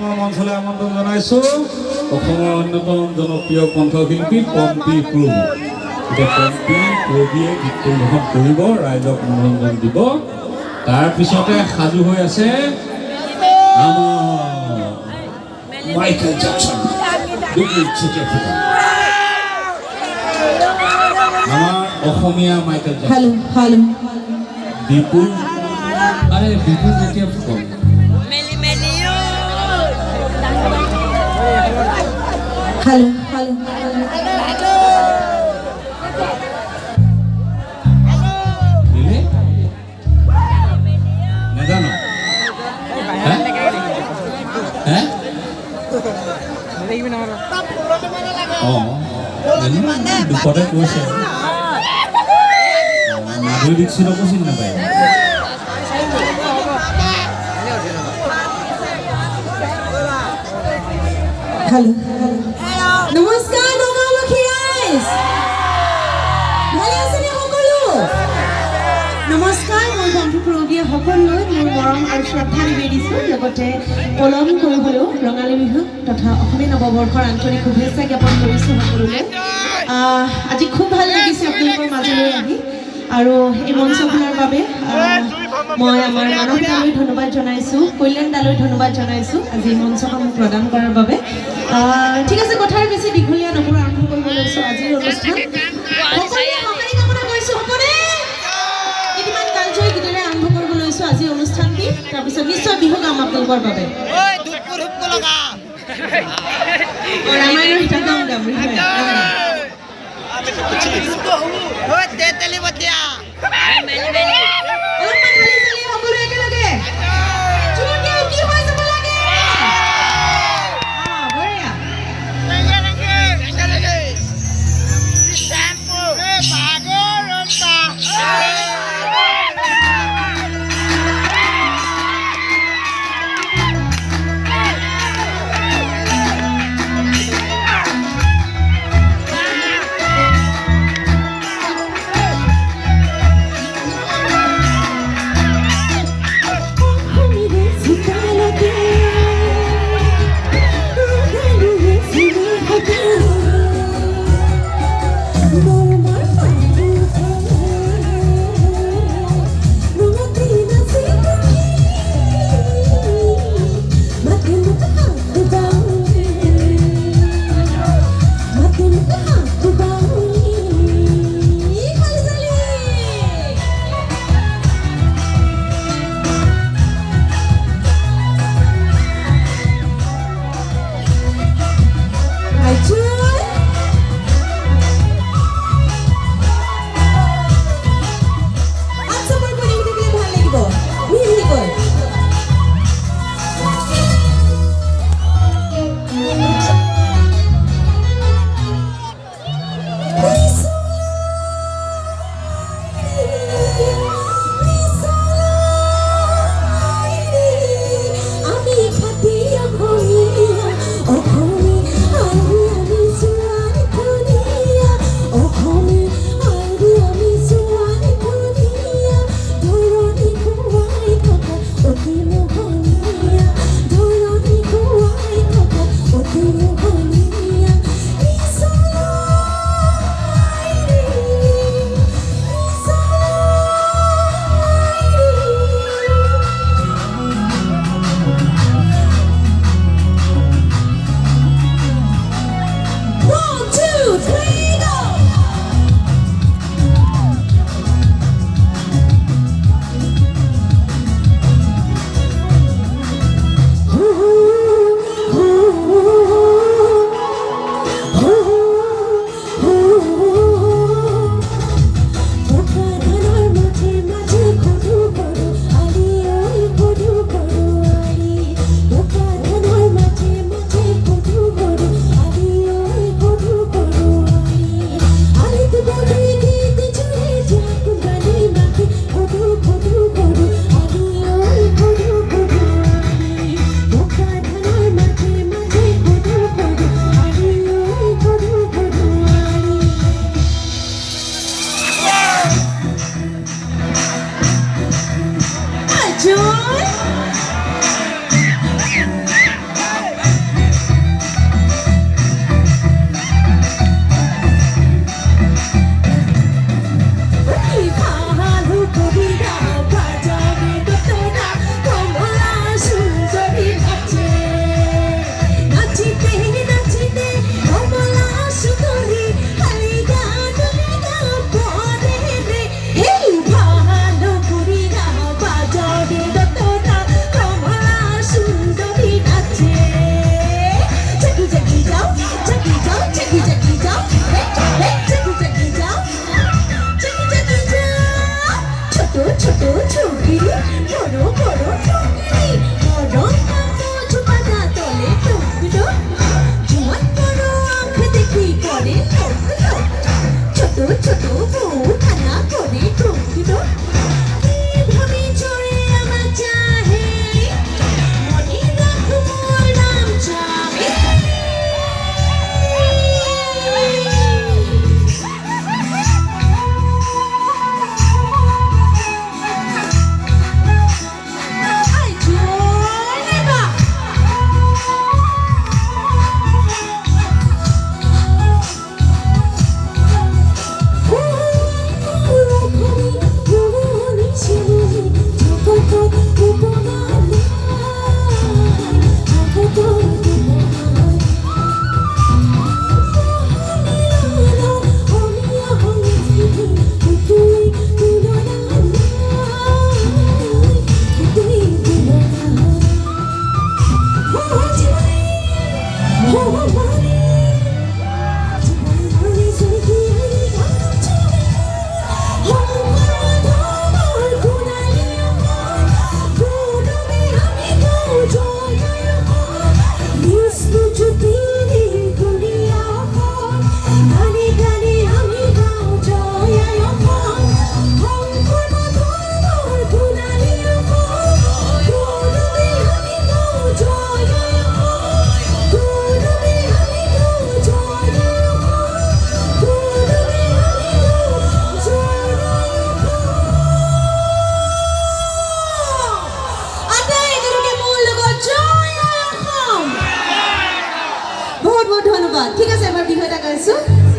মই মঞ্চলৈ আমন্ত্ৰণ জনাইছোঁ অসমৰ অন্যতম জনপ্ৰিয় কণ্ঠশিল্পী পম্পী প্ৰভু। এতিয়া পম্পী প্ৰভুৱে গীত পৰিৱেশন কৰিব, ৰাইজক মনোৰঞ্জন দিব। তাৰপিছতে সাজু হৈ আছে আমাৰ মাইকেল জেকচন, আমাৰ অসমীয়া মাইকেল জেকচন। বিপুল আৰে বিপুল যেতিয়া কম হ্যালো হ্যালো নাজানো দুপদে কৈছে মাধুৰী দীক্ষিতকো চিনি নাপায়। হ্যালো নমস্কাৰ নগাঁওবাসী ৰাইজ, ভালে আছেনে সকলো? নমস্কাৰ, মই বন্ধু পৰগীয়ে সকলোলৈ মোৰ মৰম আৰু শ্ৰদ্ধা নিবেদিছোঁ। লগতে পলম কৰিবলৈও ৰঙালী বিহু তথা অসমীয়া নৱবৰ্ষৰ আন্তৰিক শুভেচ্ছা জ্ঞাপন কৰিছোঁ সকলোলৈ। আজি খুব ভাল লাগিছে আপোনালোকৰ মাজলৈ আহি, আৰু এই মঞ্চখনৰ বাবে মই আমাৰ মানৱতালৈ ধন্যবাদ জনাইছোঁ, কল্যাণদালৈ ধন্যবাদ জনাইছোঁ আজি মঞ্চখন প্ৰদান কৰাৰ বাবে। ঠিক আছে, কথাৰ বেছি দীঘলীয়া নকৰোঁ, আৰম্ভ কৰিব লৈছোঁ আজিৰ অনুষ্ঠান। কেইটিমান কালজয়ী গীতেৰে আৰম্ভ কৰিব লৈছোঁ আজিৰ অনুষ্ঠানটি, তাৰপিছত নিশ্চয় বিহু গাম আপোনালোকৰ বাবে। ৰামায়ণৰ গীত গাম ঠিক আছে এবাৰ বিহু এটা গাইছোঁ